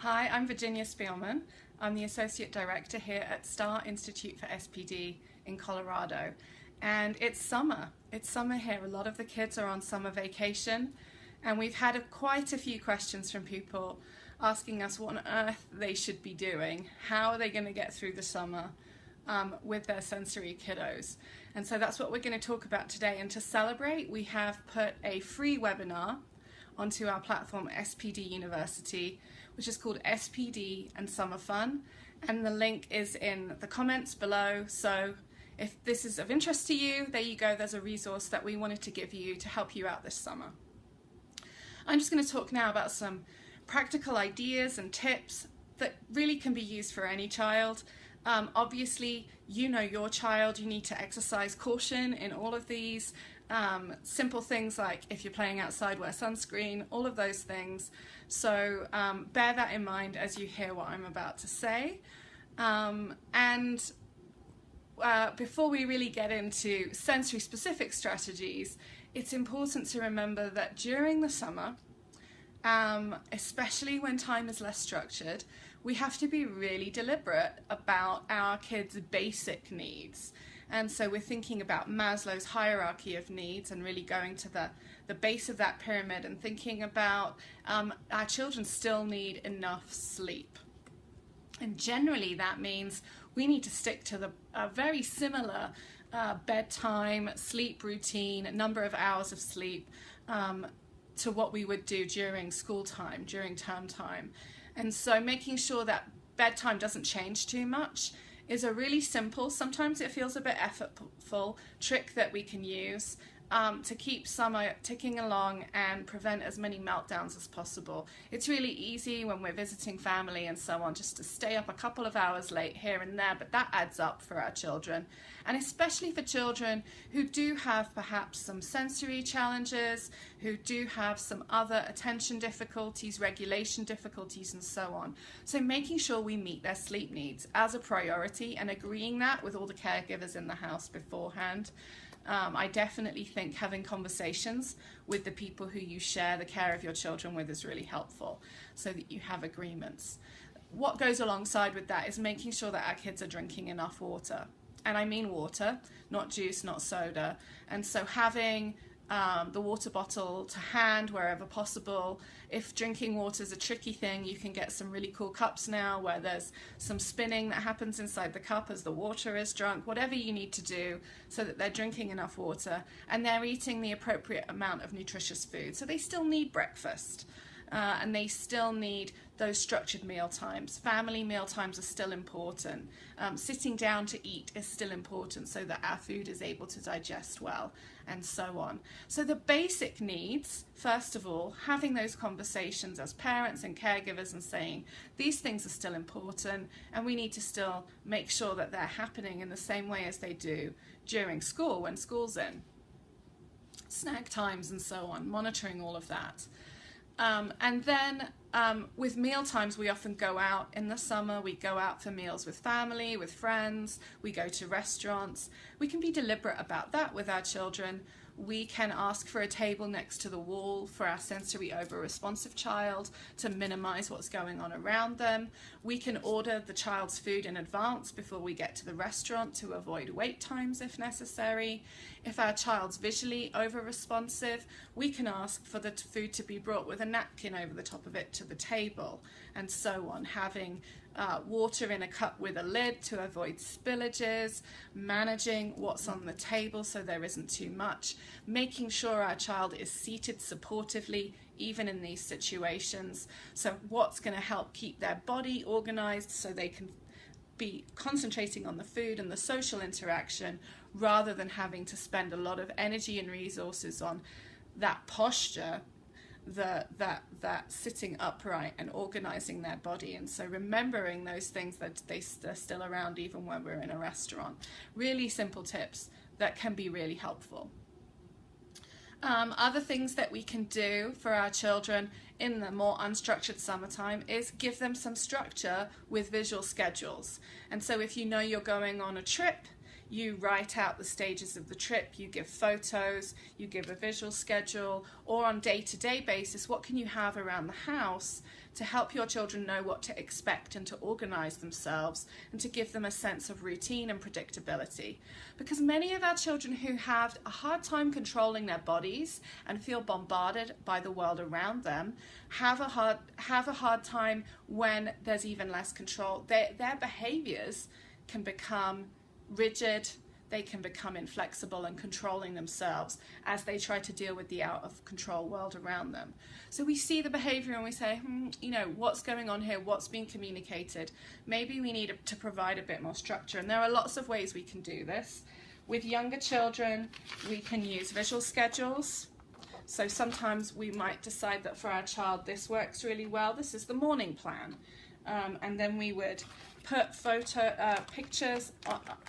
Hi, I'm Virginia Spielman. I'm the Associate Director here at Star Institute for SPD in Colorado. And it's summer. It's summer here. A lot of the kids are on summer vacation. And we've had quite a few questions from people asking us what on earth they should be doing. How are they going to get through the summer with their sensory kiddos? And so that's what we're going to talk about today. And to celebrate, we have put a free webinar onto our platform SPD University, which is called SPD and Summer Fun, and the link is in the comments below. So if this is of interest to you, there you go, there's a resource that we wanted to give you to help you out this summer. I'm just going to talk now about some practical ideas and tips that really can be used for any child. Obviously, you know your child, you need to exercise caution in all of these. Simple things like if you're playing outside, wear sunscreen, all of those things. So bear that in mind as you hear what I'm about to say. Before we really get into sensory specific strategies, it's important to remember that during the summer, especially when time is less structured, we have to be really deliberate about our kids' basic needs. And so we're thinking about Maslow's hierarchy of needs and really going to the base of that pyramid and thinking about our children still need enough sleep. And generally that means we need to stick to a very similar bedtime, sleep routine, number of hours of sleep to what we would do during school time, during term time. And so making sure that bedtime doesn't change too much is a really simple, sometimes it feels a bit effortful, trick that we can use to keep summer ticking along and prevent as many meltdowns as possible. It's really easy when we're visiting family and so on just to stay up a couple of hours late here and there, but that adds up for our children. And especially for children who do have perhaps some sensory challenges, who do have some other attention difficulties, regulation difficulties, and so on. So making sure we meet their sleep needs as a priority and agreeing that with all the caregivers in the house beforehand. I definitely think having conversations with the people who you share the care of your children with is really helpful so that you have agreements. What goes alongside with that is making sure that our kids are drinking enough water. And I mean water, not juice, not soda. And so having the water bottle to hand wherever possible. If drinking water is a tricky thing, you can get some really cool cups now where there's some spinning that happens inside the cup as the water is drunk, whatever you need to do so that they're drinking enough water and they're eating the appropriate amount of nutritious food. So they still need breakfast. And they still need those structured meal times. Family meal times are still important. Sitting down to eat is still important so that our food is able to digest well, and so on. So the basic needs, first of all, having those conversations as parents and caregivers and saying these things are still important and we need to still make sure that they're happening in the same way as they do during school when school's in. Snack times and so on, monitoring all of that. And then with meal times, we often go out in the summer. We go out for meals with family, with friends. We go to restaurants. We can be deliberate about that with our children. We can ask for a table next to the wall for our sensory over-responsive child to minimize what's going on around them. We can order the child's food in advance before we get to the restaurant to avoid wait times if necessary. If our child's visually over-responsive, we can ask for the food to be brought with a napkin over the top of it to the table, and so on. Having water in a cup with a lid to avoid spillages, managing what's on the table so there isn't too much, making sure our child is seated supportively even in these situations. So what's going to help keep their body organized so they can be concentrating on the food and the social interaction rather than having to spend a lot of energy and resources on that posture, that sitting upright and organizing their body. And so remembering those things that they're still around even when we're in a restaurant. Really simple tips that can be really helpful. Other things that we can do for our children in the more unstructured summertime is give them some structure with visual schedules. And so if you know you're going on a trip, you write out the stages of the trip, you give photos, you give a visual schedule, or on day-to-day basis, what can you have around the house to help your children know what to expect and to organize themselves and to give them a sense of routine and predictability. Because many of our children who have a hard time controlling their bodies and feel bombarded by the world around them have a hard time when there's even less control. Their behaviors can become rigid, they can become inflexible and controlling themselves as they try to deal with the out of control world around them. So we see the behavior and we say, you know, what's going on here? What's being communicated? Maybe we need to provide a bit more structure. And there are lots of ways we can do this. With younger children, we can use visual schedules. So sometimes we might decide that for our child this works really well. This is the morning plan. And then we would put pictures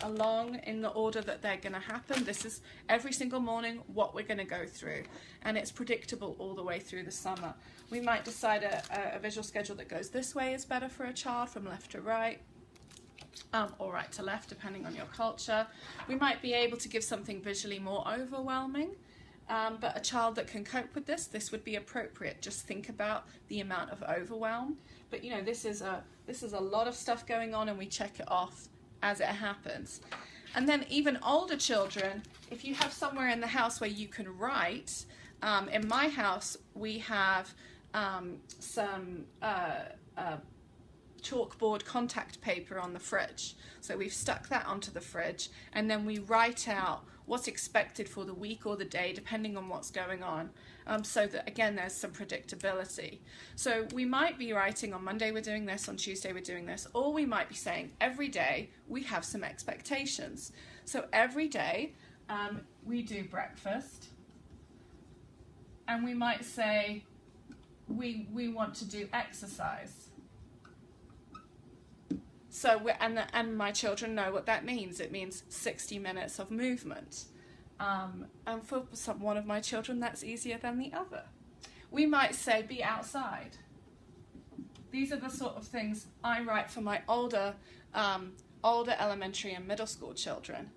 along in the order that they're going to happen. This is every single morning what we're going to go through, and it's predictable all the way through the summer. We might decide a visual schedule that goes this way is better for a child, from left to right, or right to left, depending on your culture. We might be able to give something visually more overwhelming, but a child that can cope with this would be appropriate. Just think about the amount of overwhelm. But you know, this is a lot of stuff going on, and we check it off as it happens. And then even older children, if you have somewhere in the house where you can write, in my house we have some chalkboard contact paper on the fridge. So we've stuck that onto the fridge, and then we write out what's expected for the week or the day, depending on what's going on, so that, again, there's some predictability. So we might be writing on Monday we're doing this, on Tuesday we're doing this, or we might be saying every day we have some expectations. So every day we do breakfast, and we might say we want to do exercise. So and my children know what that means. It means 60 minutes of movement. And for one of my children, that's easier than the other. We might say, be outside. These are the sort of things I write for my older elementary and middle school children.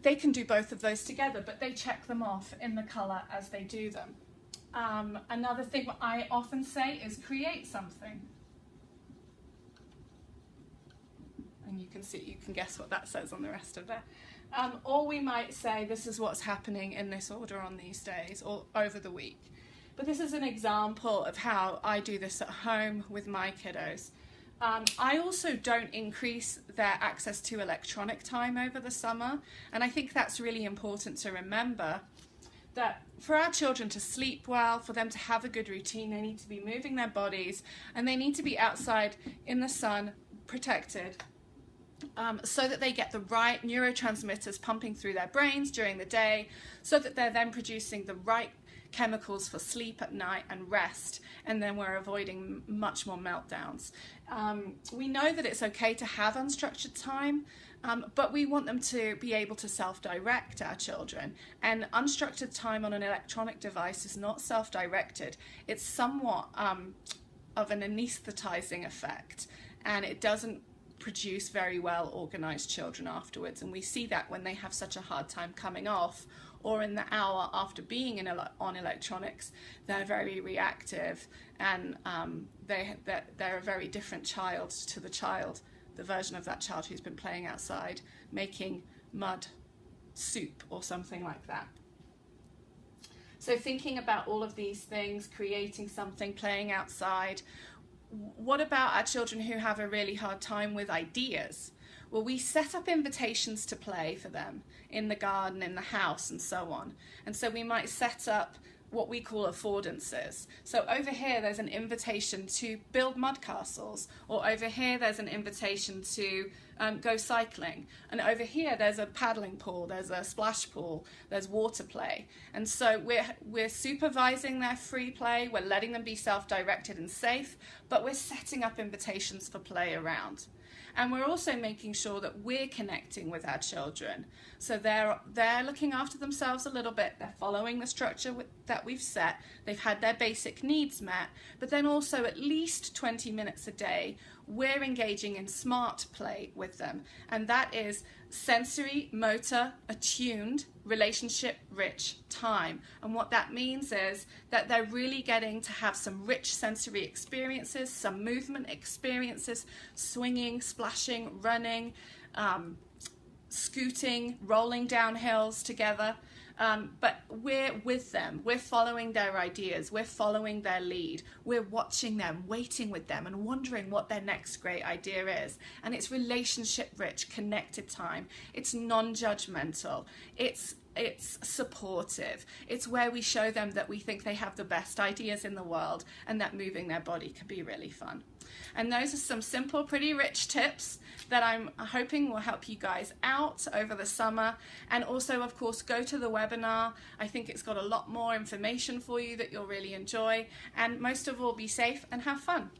They can do both of those together, but they check them off in the colour as they do them. Another thing I often say is create something. And you can guess what that says on the rest of it. Or we might say, this is what's happening in this order on these days or over the week. But this is an example of how I do this at home with my kiddos. I also don't increase their access to electronic time over the summer, and I think that's really important to remember, that for our children to sleep well, for them to have a good routine, they need to be moving their bodies, and they need to be outside in the sun, protected, so that they get the right neurotransmitters pumping through their brains during the day, so that they're then producing the right chemicals for sleep at night and rest, and then we're avoiding much more meltdowns. We know that it's okay to have unstructured time, but we want them to be able to self-direct, our children, and unstructured time on an electronic device is not self-directed. It's somewhat of an anesthetizing effect, and it doesn't produce very well organized children afterwards, and we see that when they have such a hard time coming off, or in the hour after being on electronics, they're very reactive, and they're a very different child to the version of that child who's been playing outside, making mud soup or something like that. So thinking about all of these things, creating something, playing outside. What about our children who have a really hard time with ideas? Well, we set up invitations to play for them in the garden, in the house, and so on. And so we might set up what we call affordances. So over here there's an invitation to build mud castles, or over here there's an invitation to go cycling, and over here there's a paddling pool, there's a splash pool, there's water play. And so we're supervising their free play, we're letting them be self-directed and safe, but we're setting up invitations for play around. And we're also making sure that we're connecting with our children. So they're looking after themselves a little bit. They're following the structure that we've set. They've had their basic needs met, but then also at least 20 minutes a day, we're engaging in smart play with them. And that is sensory, motor, attuned, relationship-rich time. And what that means is that they're really getting to have some rich sensory experiences, some movement experiences, swinging, splashing, running, scooting, rolling down hills together. But we're with them, we're following their ideas, we're following their lead, we're watching them, waiting with them and wondering what their next great idea is. And it's relationship rich, connected time. It's non-judgmental, it's supportive. It's where we show them that we think they have the best ideas in the world and that moving their body can be really fun. And those are some simple, pretty rich tips that I'm hoping will help you guys out over the summer. And also, of course, go to the webinar. I think it's got a lot more information for you that you'll really enjoy. And most of all, be safe and have fun.